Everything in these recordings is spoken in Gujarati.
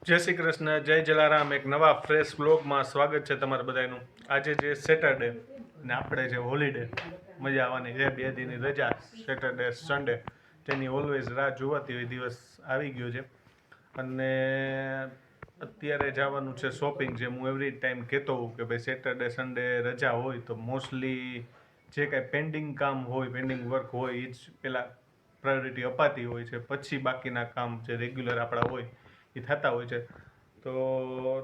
જય શ્રી કૃષ્ણ, જય જલારામ. એક નવા ફ્રેશ વ્લોગમાં સ્વાગત છે તમારા બધાનું. આજે જે સેટરડે ને આપણે જે હોલિડે મજા આવવાની છે, 2 દિનની રજા, સેટરડે સન્ડે, તેની ઓલવેઝ રાહ જોવાતી હોય દિવસ આવી ગયો છે. અને અત્યારે જવાનું છે શોપિંગ. જે હું એવરી ટાઈમ કહેતો હોઉં કે ભાઈ સેટરડે સન્ડે રજા હોય તો મોસ્ટલી જે કાંઈ પેન્ડિંગ કામ હોય, પેન્ડિંગ વર્ક હોય એ જ પહેલાં પ્રાયોરિટી અપાતી હોય છે, પછી બાકીના કામ જે રેગ્યુલર આપણા હોય એ થતા હોય છે. તો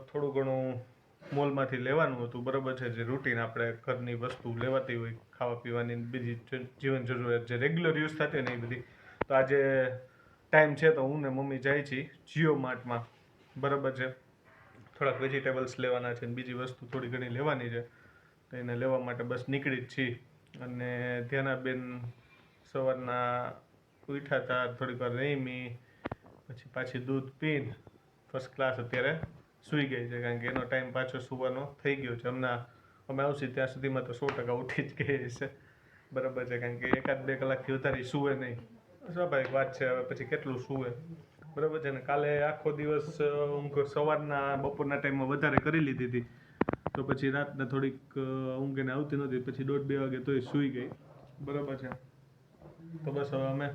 થોડું ઘણું મોલમાંથી લેવાનું હતું, બરાબર છે, જે રૂટીન આપણે ઘરની વસ્તુ લેવાતી હોય, ખાવા પીવાની બીજી જીવન જરૂરિયાત જે રેગ્યુલર યુઝ થતી હોય ને એ બધી. તો આજે ટાઈમ છે તો હું ને મમ્મી જાય છીએ જીઓ માર્ટમાં, બરાબર છે. થોડાક વેજીટેબલ્સ લેવાના છે અને બીજી વસ્તુ થોડી ઘણી લેવાની છે, તો એને લેવા માટે બસ નીકળી જ છીએ. અને ધ્યાનાબેન સવારના ઉઠ્યા હતા, થોડીક વાર રમી, પછી પાછી દૂધ પીને ફર્સ્ટ ક્લાસ અત્યારે સૂઈ ગઈ છે, કારણ કે એનો ટાઈમ પાછો સૂવાનો થઈ ગયો છે. હમણાં અમે આવશે ત્યાં સુધીમાં તો 100% ઉઠી જ ગઈ છે, બરાબર છે, કારણ કે 1-2 કલાકથી વધારે સૂવે નહીં, સ્વાભાવિક વાત છે. હવે પછી કેટલું સૂવે, બરાબર છે ને. કાલે આખો દિવસ ઊંઘ સવારના બપોરના ટાઈમમાં વધારે કરી લીધી હતી, તો પછી રાતને થોડીક ઊંઘ એને આવતી નહોતી, પછી 1:30-2 વાગે તોય સૂઈ ગઈ, બરાબર છે. તો બસ હવે અમે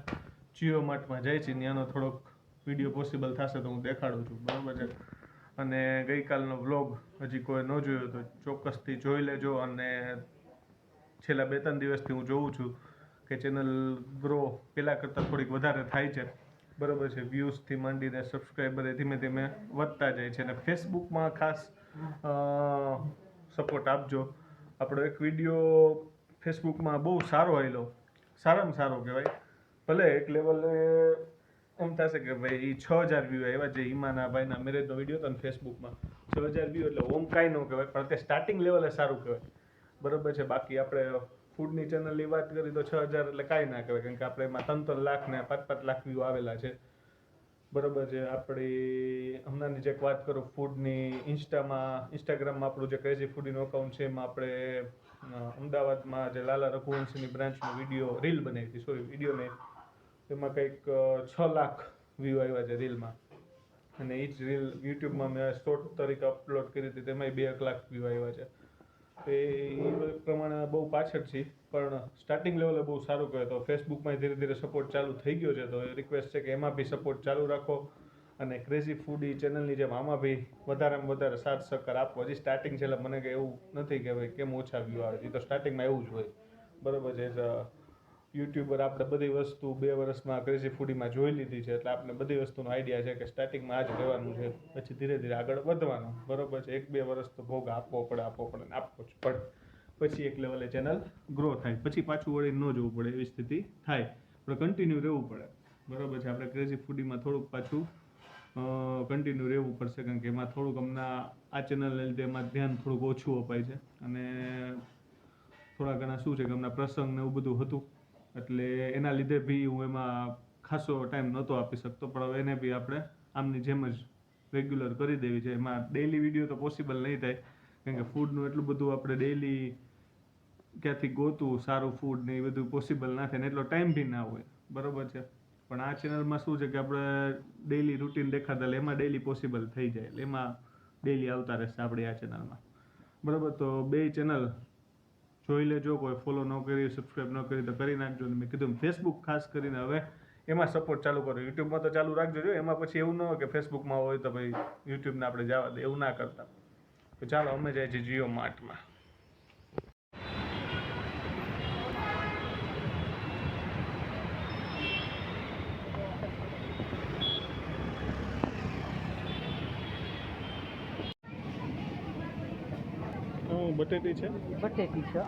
જીઓ માર્ટમાં જાય છે, ત્યાંનો થોડોક વિડીયો પોસિબલ થશે તો હું દેખાડું છું, બરાબર છે. અને ગઈકાલનો વ્લોગ હજી કોઈ ન જોયો તો ચોક્કસથી જોઈ લેજો. અને છેલ્લા 2-3 દિવસથી હું જોઉં છું કે ચેનલ ગ્રો પહેલાં કરતાં થોડીક વધારે થાય છે, બરાબર છે. વ્યૂઝથી માંડીને સબસ્ક્રાઈબર ધીમે ધીમે વધતા જાય છે. અને ફેસબુકમાં ખાસ સપોર્ટ આપજો. આપણો એક વિડીયો ફેસબુકમાં બહુ સારો આવેલો, સારામાં સારો કહેવાય. ભલે એક લેવલે એમ થશે કે ભાઈ એ 6000 વ્યૂ આવ્યા, જે હિમાના ભાઈના મેરેજનો વિડીયો હતો ને ફેસબુકમાં 6000 વ્યૂ, એટલે ઓમ કાંઈ ન કહેવાય, પણ તે સ્ટાર્ટિંગ લેવલે સારું કહેવાય, બરાબર છે. બાકી આપણે ફૂડની ચેનલની વાત કરી તો 6000 એટલે કાંઈ ના કહેવાય, કારણ કે આપણે એમાં 3-3 લાખ ને 5-5 લાખ વ્યૂ આવેલા છે, બરાબર છે. આપણી હમણાંની જે વાત કરું ફૂડની, ઇન્સ્ટાગ્રામમાં આપણું જે ક્રેઝી ફૂડીનું અકાઉન્ટ છે, એમાં આપણે અમદાવાદમાં જે લાલા રઘુવંશીની બ્રાન્ચનો વિડીયો રીલ બનાવી હતી, સોરી વિડીયો નહીં, એમાં કંઈક 6 લાખ વ્યૂ આવ્યા છે રીલમાં. અને એ જ રીલ યુટ્યુબમાં મેં શોર્ટ તરીકે અપલોડ કરી હતી, તેમાંય 2 લાખ વ્યૂ આવ્યા છે. તો એ પ્રમાણે બહુ પાછળ છે, પણ સ્ટાર્ટિંગ લેવલે બહુ સારું કહેવાય. તો ફેસબુકમાં ધીરે ધીરે સપોર્ટ ચાલુ થઈ ગયો છે, તો એ રિક્વેસ્ટ છે કે એમાં બી સપોર્ટ ચાલુ રાખો. અને ક્રેઝી ફૂડી ચેનલની જેમ આમાં બી વધારેમાં વધારે સાથ સહકાર આપવો. હજી સ્ટાર્ટિંગ છે એટલે મને કંઈ એવું નથી કે ભાઈ કેમ ઓછા વ્યૂ આવે, એ તો સ્ટાર્ટિંગમાં એવું જ હોય, બરાબર છે. યુટ્યુબર આપણે બધી વસ્તુ 2 વર્ષમાં ક્રેઝી ફૂડીમાં જોઈ લીધી છે, એટલે આપણે બધી વસ્તુનો આઈડિયા છે કે સ્ટાર્ટિંગમાં આ જ રહેવાનું છે, પછી ધીરે ધીરે આગળ વધવાનું, બરાબર છે. 1-2 વર્ષ તો ભોગ આપવો પડે ને આપવો જ પડે, પછી એક લેવલે ચેનલ ગ્રો થાય, પછી પાછું વળી ન જોવું પડે એવી સ્થિતિ થાય, પણ કન્ટિન્યુ રહેવું પડે, બરાબર છે. આપણે ક્રેઝી ફૂડીમાં થોડુંક પાછું કન્ટિન્યુ રહેવું પડશે, કારણ કે એમાં થોડુંક હમણાં આ ચેનલને લીધે એમાં ધ્યાન થોડુંક ઓછું અપાય છે. અને થોડા ઘણા શું છે કે હમણાં પ્રસંગ ને એવું બધું હતું, એટલે એના લીધે બી હું એમાં ખાસો ટાઈમ નહોતો આપી શકતો, પણ હવે એને બી આપણે આમની જેમ જ રેગ્યુલર કરી દેવી છે. એમાં ડેઈલી વિડીયો તો પોસિબલ નહીં થાય, કારણ કે ફૂડનું એટલું બધું આપણે ડેઈલી ક્યાંથી ગોતું સારું ફૂડ ને એ બધું પોસિબલ ના થાય, ને એટલો ટાઈમ બી ના હોય, બરાબર છે. પણ આ ચેનલમાં શું છે કે આપણે ડેઈલી રૂટીન દેખાડતા, એટલે એમાં ડેઈલી પોસિબલ થઈ જાય, એટલે એમાં ડેઈલી આવતા રહેશે આપણી આ ચેનલમાં, બરાબર. તો 2 ચેનલ જોઈ લેજો. કોઈ ફોલો ન કરી, સબસ્ક્રાઈબ ન કરી તો કરી નાખજો. અને મેં કીધું ફેસબુક ખાસ કરીને હવે એમાં સપોર્ટ ચાલુ કરો. યુટ્યુબમાં તો ચાલુ રાખજો, એમાં પછી એવું ન હોય કે ફેસબુકમાં હોય તો ભાઈ યુટ્યુબને આપણે જવા દે, એવું ના કરતા. તો ચાલો અમે જાય છીએ જીઓ માર્ટમાં. બટેટી છે, બટેટી છે.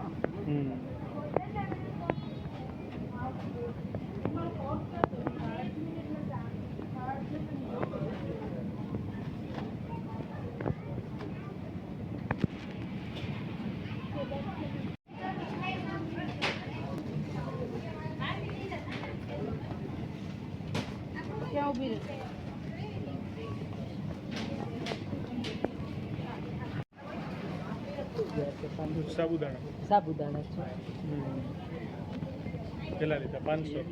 ક્યાં ઊભી રહે? સાબુદાણા છે. કેટલા લીધા? 500,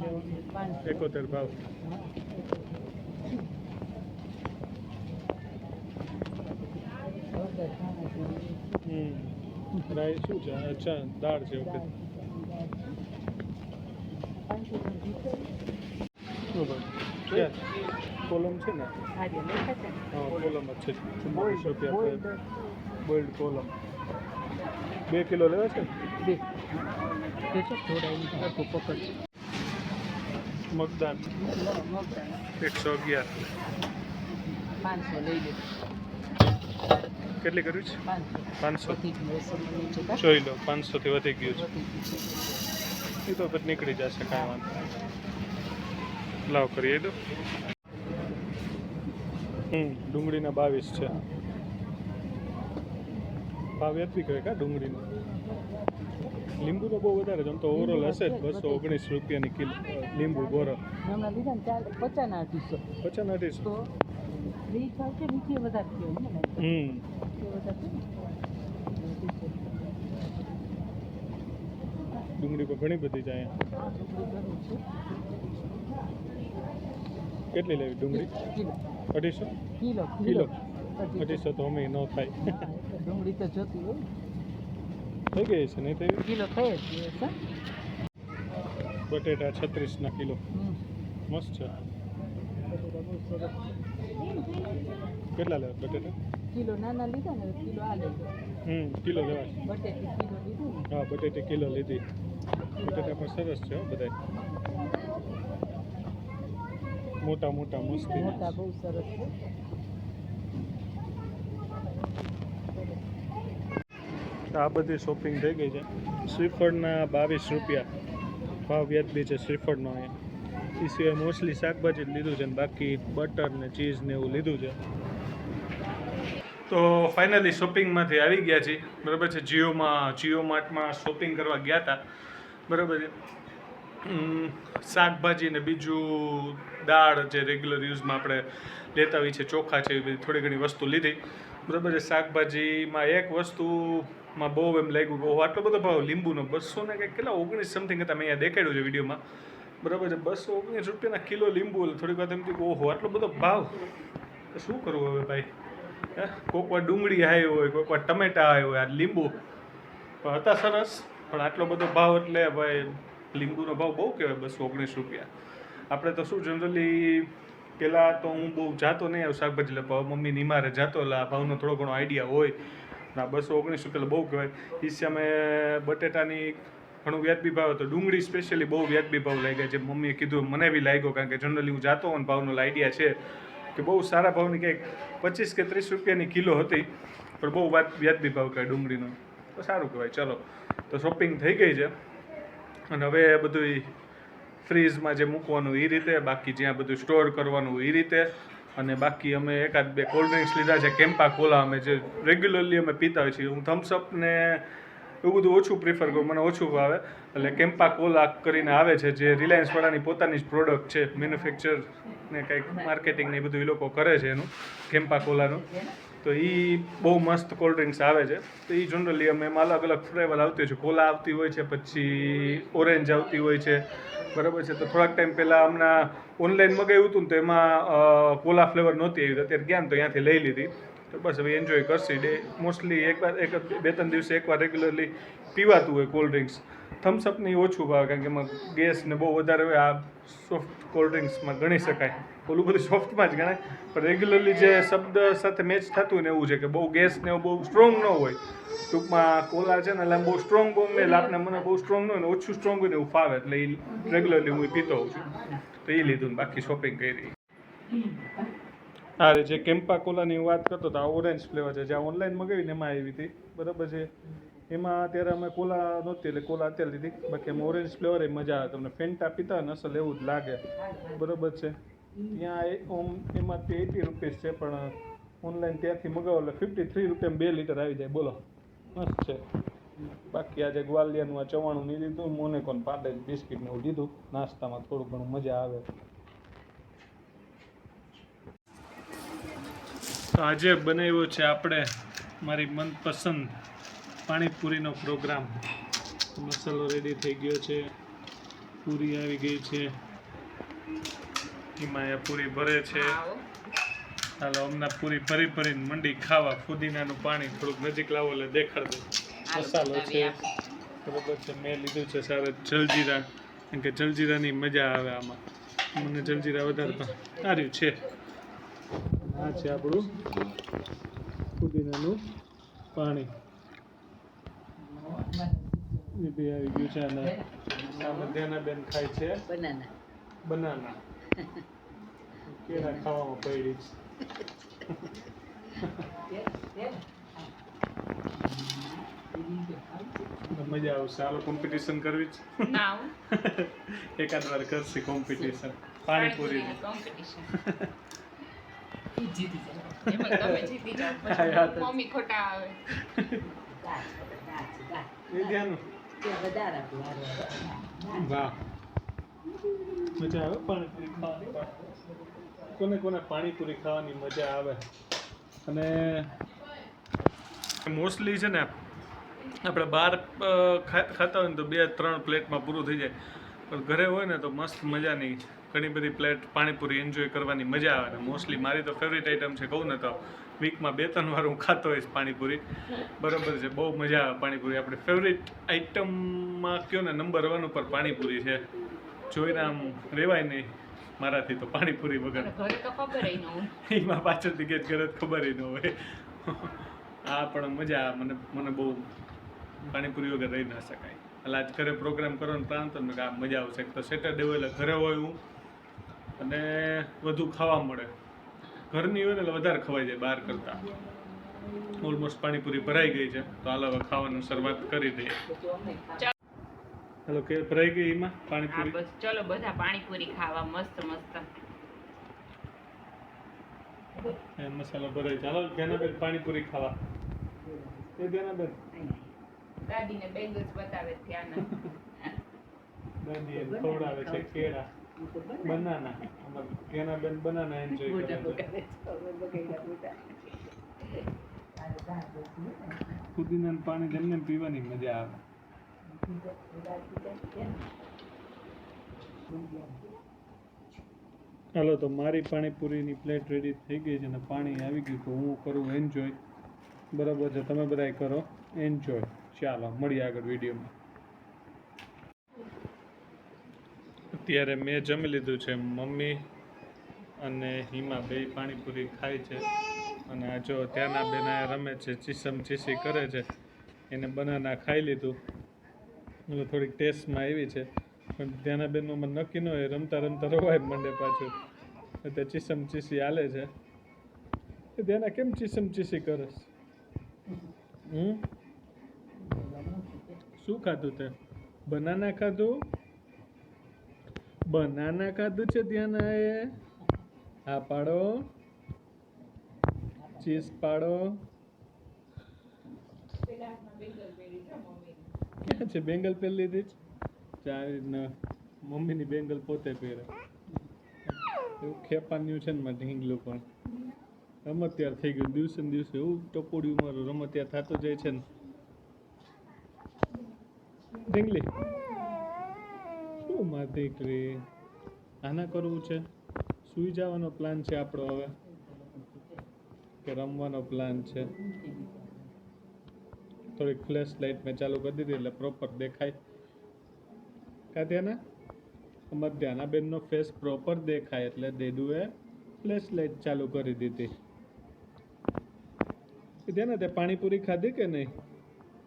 71 ભાવ. રાઈ શું છે? અચ્છા, દાળ છે. ઓકે. ક્યાં કોલમ છે ને? હા, કોલમ જ છે. 44 રૂપિયા બોઇલ્ડ કોલમ. 2 કિલો લેવા છે? મગદાળ 111. 500 લઈ લે. કેટલી કરવી છે? 500. 500 જોઈ લો, 500 થી વધી ગયું છે. એ તો પછી નીકળી જશે, કાંઈ વાંધો નહીં. લાવ કરી દો. ડુંગળીના 22 છે. ભાવ એટલી કહે કા ડુંગળીનો. લીંબુનો બહુ વધારે છે. આમ તો ઓવરઓલ હશે જ 219 રૂપિયાની કિલો લીંબુ બોરો. 50-8. ડુંગળી પણ ઘણી બધી છે અહીંયા. કેટલી લેવી ડુંગળી? 250 કિલો. 250 તો અમે ન થાય. ડુંગળી તો જોતી હોય. થઈ ગઈ છે નહીં થઈ? કિલો થઈ જ છે. બટેટા 36 ના કિલો. મસ્ત છે. કેટલા લેવા બટેટા? કિલો નાના લીધા ને કિલો આ લઈ કિલો લેવા છે. બટેટી કિલો લીધું ને. હા, બટેટી કિલો લીધી. બટેટા પણ સરસ છે હો બધાય. મોટા મોટા મસ્તી. મોટા બહુ સરસ છે. આ બધી શોપિંગ થઈ ગઈ છે. શ્રીફળના 22 રૂપિયા ભાવ વ્યાજબી છે શ્રીફળનો અહીંયા. એ સિવાય મોસ્ટલી શાકભાજી જ લીધું છે ને બાકી બટર ને ચીઝ ને એવું લીધું છે. તો ફાઇનલી શોપિંગમાંથી આવી ગયા છીએ, બરાબર છે. જીઓ માર્ટમાં શોપિંગ કરવા ગયા હતા, બરાબર છે. શાકભાજી ને બીજું દાળ જે રેગ્યુલર યુઝમાં આપણે લેતા હોઈએ છીએ, ચોખા છે, એવી બધી થોડી ઘણી વસ્તુ લીધી, બરાબર છે. શાકભાજીમાં એક વસ્તુમાં બહુ એમ લાગ્યું કે આટલો બધો ભાવ લીંબુનો 200 ને કંઈક કેટલા 19 સમથિંગ હતા. મેં અહીંયા દેખાડ્યું છે વિડીયોમાં, બરાબર છે. 219 રૂપિયાના કિલો લીંબુ. એટલે થોડીક વાત એમ થયું કે ઓહો આટલો બધો ભાવ, શું કરવું હવે ભાઈ? કોઈક વાર ડુંગળી આવી હોય, કોઈક વાર ટમેટા આવી હોય, આ લીંબુ પણ હતા સરસ, પણ આટલો બધો ભાવ એટલે ભાઈ લીંબુનો ભાવ બહુ કહેવાય. 219 રૂપિયા. આપણે તો શું જનરલી પહેલાં તો હું બહુ જાતો નહીં આવ્યો શાકભાજી લેવા, મમ્મી નિમારે જાતો એટલે આ ભાવનો થોડો ઘણો આઈડિયા હોય. ના 219 રૂપિયા બહુ કહેવાય. એ સામે બટેટાની ઘણું વ્યાજબી ભાવ હતો. ડુંગળી સ્પેશિયલી બહુ વ્યાજબી ભાવ લાગ્યા. જે મમ્મીએ કીધું મને બી લાગ્યો, કારણ કે જનરલી હું જાતો હોઉં ભાવનો આઈડિયા છે કે બહુ સારા ભાવની કંઈક 25 કે 30 રૂપિયાની કિલો હતી, પણ બહુ વ્યાજબી ભાવ કહેવાય ડુંગળીનો. તો સારું કહેવાય. ચલો, તો શોપિંગ થઈ ગઈ છે અને હવે બધું ફ્રીઝમાં જે મૂકવાનું એ રીતે, બાકી જ્યાં બધું સ્ટોર કરવાનું એ રીતે, અને બાકી અમે એકાદ બે કોલ્ડ ડ્રિંક્સ લીધા છે. કેમ્પા કોલા અમે જે રેગ્યુલરલી અમે પીતા હોઈએ છીએ. હું થમ્સઅપ ને એવું બધું ઓછું પ્રિફર કરું, મને ઓછું ભાવે. એટલે કેમ્પા કોલા કરીને આવે છે, જે રિલાયન્સવાળાની પોતાની જ પ્રોડક્ટ છે. મેન્યુફેક્ચર ને કંઈક માર્કેટિંગ ને એ બધું એ લોકો કરે છે એનું, કેમ્પા કોલાનું. તો એ બહુ મસ્ત કોલ્ડ ડ્રિંક્સ આવે છે. તો એ જનરલી અમે એમાં અલગ અલગ ફ્લેવર આવતી હોય છે. કોલા આવતી હોય છે, પછી ઓરેન્જ આવતી હોય છે, બરાબર છે. તો થોડાક ટાઈમ પહેલાં હમણાં ઓનલાઈન મગાવ્યું હતું ને તો એમાં કોલા ફ્લેવર નહોતી આવી. અત્યારે ગયા ને તો ત્યાંથી લઈ લીધી. તો બસ હવે એન્જોય કરશે. મોસ્ટલી એક 2-3 દિવસે એકવાર રેગ્યુલરલી પીવાતું હોય કોલ્ડ ડ્રિંક્સ. થમ્સઅપની ઓછું ભાવે, કારણ કે એમાં ગેસ ને બહુ વધારે હોય. આ સોફ્ટ કોલ્ડ ડ્રિંક્સમાં ગણી શકાય, ઓલું બધું સોફ્ટમાં જ ગણાય, પણ રેગ્યુલરલી જે શબ્દ સાથે મેચ થતું હોય ને એવું છે કે બહુ ગેસ ને એવું બહુ સ્ટ્રોંગ ન હોય. ટૂંકમાં કોલા છે ને એટલે બહુ સ્ટ્રોંગ બહુ નહીં, આપને મને બહુ સ્ટ્રોંગ ન હોય ને ઓછું સ્ટ્રોંગ હોય ને એવું ફાવે. એટલે એ રેગ્યુલરલી હું પીતો હોઉં છું. તો એ લીધું ને બાકી શોપિંગ કરી. હા, જે કેમ્પા કોલાની વાત કરતો તો આ ઓરેન્જ ફ્લેવર છે, જ્યાં ઓનલાઈન મગાવીને એમાં આવી હતી, બરાબર છે. એમાં અત્યારે અમે કોલા નહોતી એટલે કોલા અત્યારે લીધી. બાકી એમાં ઓરેન્જ ફ્લેવર એ મજા આવે. તમને ફેન્ટા પીતા હોય ને અસલ એવું જ લાગે, બરાબર છે. ત્યાં એમાંથી 80 રૂપીસ છે, પણ ઓનલાઈન ત્યાંથી મગાવો એટલે 53 રૂપિયામાં 2 લીટર આવી જાય. બોલો, મસ્ત છે. બાકી આજે ગ્વાલિયાનું આ ચવાણું નહીં લીધું, મોનેકોન પાર્લેજ બિસ્કિટને એવું લીધું. નાસ્તામાં થોડું ઘણું મજા આવે. તો આજે બનાવ્યો છે આપણે મારી મનપસંદ પાણીપુરીનો પ્રોગ્રામ. મસાલો રેડી થઈ ગયો છે, પૂરી આવી ગઈ છે, એમાં પૂરી ભરે છે. ચાલો હમણાં પૂરી ભરી ભરીને મંડી ખાવા. ફુદીનાનું પાણી થોડુંક નજીક લાવો એટલે દેખાડ દો. મસાલો છે બરોબર છે. મેં લીધું છે સારા જલજીરા, કેમ કે જલજીરાની મજા આવે આમાં. મને જલજીરા વધારે સારું છે. આ છે આપણું ફુદીનાનું પાણી. એ બી આવી ગયું છે. અને આ ધ્યાનાબેન ખાય છે બનાના. કેળા ખાવામાં પડી મજા આવશે. હાલો કોમ્પિટિશન કરવી છે. એકાદ વાર કરશે કોમ્પિટિશન પાણીપુરી. મમ્મી ખોટા આવે વાહ મજા આવે પાણીપુરી ખાવાની. કોને કોને પાણીપુરી ખાવાની મજા આવે. અને મોસ્ટલી છે ને આપણે બહાર ખાતા હોય ને તો 2-3 પ્લેટમાં પૂરું થઈ જાય. પણ ઘરે હોય ને તો મસ્ત મજાની ઘણી બધી પ્લેટ પાણીપુરી એન્જોય કરવાની મજા આવે. ને મોસ્ટલી મારી તો ફેવરિટ આઈટમ છે. કહું ને તો વીકમાં 2-3 વાર હું ખાતો હોઈશ પાણીપુરી. બરાબર છે. બહુ મજા આવે પાણીપુરી. આપણે ફેવરિટ આઈટમમાં કયો ને નંબર 1 ઉપર પાણીપુરી છે. જોઈને આમ રહેવાય નહીં મારાથી તો પાણીપુરી વગર. ઘરે તો ખબર ન હોય એમાં પાછળથી કે ઘરે ખબર ન હોય. આ પણ મજા આવે. મને બહુ પાણીપુરી વગર રહી ના શકાય. એટલે આજ ઘરે પ્રોગ્રામ કરવાનો પ્લાન તો મેં આ મજા આવશે. તો સેટરડે હોય એટલે ઘરે હોય હું અને વધુ ખાવા મળે. ઘરની હોય ને એટલે વધારે ખવાઈ જાય બહાર કરતાં. ઓલમોસ્ટ પાણીપુરી ભરાઈ ગઈ છે. તો હાલ હવે ખાવાનું શરૂઆત કરી દઈએ. હેલો કે ભરાઈ ગઈ એમાં પાણીપુરી. બસ ચલો બધા પાણીપુરી ખાવા મસ્ત મસ્ત. મસાલો ભરાઈ. ચાલો ધ્યાનાબેન પાણીપુરી ખાવા. એ ધ્યાનાબેન દાદીને બેંગલ્સ બતાવે ત્યાં દાદી એને ખવડાવે છે કેળા બનાના. અમાર ધ્યાનાબેન બનાના એન્જોય કરે છે. પુદીનાનું પાણી જેમને પીવાની મજા આવે. હાલો તો મારી પાણીપુરીની પ્લેટ રેડી થઈ ગઈ છે અને પાણી આવી ગયું તો હું કરું એન્જોય. બરાબર છે. તમે બધાય કરો એન્જોય. ચાલો મળીએ આગળ વિડીયોમાં. અત્યારે મેં જમી લીધું છે. મમ્મી અને હિમા બે પાણીપુરી ખાય છે. અને આ જો ત્યાંના બેના રમે છે, ચીસમ ચીસી કરે છે. એને બનાના ખાઈ લીધું. એટલે થોડીક ટેસ્ટમાં આવી છે. પણ ત્યાંના બેનનું મને નક્કી ન હોય. રમતા રમતા રવાય મંડે પાછું. એટલે ચીસમ ચીસી હાલે છે. ત્યાંના કેમ ચીસમ ચીસી કરે છે? શું ખાધું તે? બનાના ખાધું? બનાના ખાધું છે ત્યાંના એ? હા પાડો. ચીઝ પાડો. ક્યાં છે બેંગલ પહેરી લીધી છે? ચારી મમ્મીની બેંગલ પોતે પહેરે. એવું ખેપાન્યું છે ને માં ઢીંગલું પણ. રમતિયાર થઈ ગયું દિવસે ને દિવસે. એવું ટપોડિયું મારું રમતિયાર થતું જાય છે ને. ઢીંગલી શું માં દીકરી? આના કરવું છે? સૂઈ જવાનો પ્લાન છે આપણો હવે કે રમવાનો પ્લાન છે? થોડીક ફ્લેશ લાઇટ મેં ચાલુ કરી દીધી એટલે પ્રોપર દેખાય. કા ત્યાંના અમારે ત્યાંના બેનનો ફેસ પ્રોપર દેખાય એટલે ડેડુએ ફ્લેશ લાઇટ ચાલુ કરી દીધી. ત્યાંના તે પાણીપુરી ખાધી કે નહીં?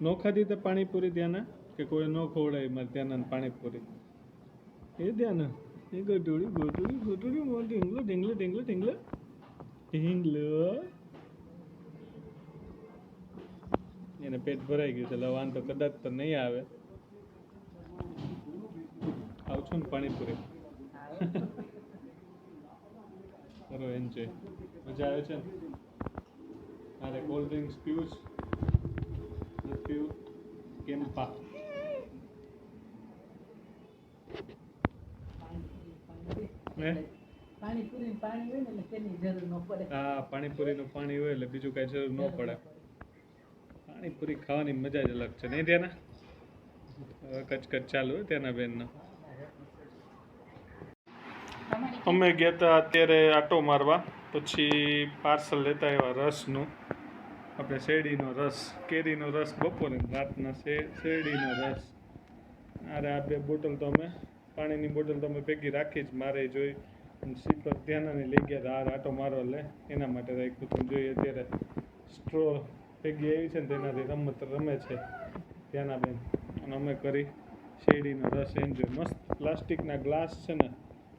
ન ખાધી તે પાણીપુરી ત્યાંના? કે કોઈ ન ખવડાવી મારે ત્યાંના પાણીપુરી? એ ત્યાંના એ ગઢુડી ગોટુડી ગોટુડી ઢીંગલો ઢીંગલો ઢીંગલો ઢીંગલો ઢીંગલો. એને પેટ ભરાઈ ગયું એટલે વાંધો કદાચ તો નહીં આવે. આવશું ને પાણીપુરી કરો એન્જોય. મજા આવે છે ને? અરે કોલ્ડ ડ્રિંક્સ પીવું નથી પીવું? કેમ્પા પાણીપુરી પાણી હોય ને એટલે તેની જરૂર ન પડે. હા પાણીપુરીનું પાણી હોય એટલે બીજું કાંઈ જરૂર ન પડે. પાણીપુરી ખાવાની મજા જ અલગ છે નહીં ત્યાંના? કચકચ ચાલુ હોય ત્યાંના બેનનો. અમે ગયા હતા અત્યારે આટો મારવા પછી પાર્સલ લેતા આવ્યા રસનું, આપણે શેરડીનો રસ, કેરીનો રસ બપોરે ને રાતના શેરડીનો રસ. અરે આ 2 બોટલ તો અમે પાણીની બોટલ તો અમે ભેગી રાખી જ, મારે જોઈ શીખર ધ્યાનાને લઈ ગયા આ આટો મારો લે એના માટે રાખ્યું હતું. જોઈએ અત્યારે સ્ટ્રો ભેગી આવી છે ને તેનાથી રમત રમે છે ધ્યાનાબેન, અને અમે કરી શેરડીનો રસ એન્જોય. મસ્ત પ્લાસ્ટિકના ગ્લાસ છે ને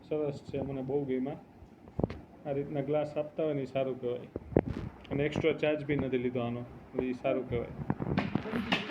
સરસ છે, મને બહુ ગમ્યા. આ રીતના ગ્લાસ આપતા હોય ને એ સારું કહેવાય, અને એક્સ્ટ્રા ચાર્જ બી નથી લીધો આનો, એ સારું કહેવાય.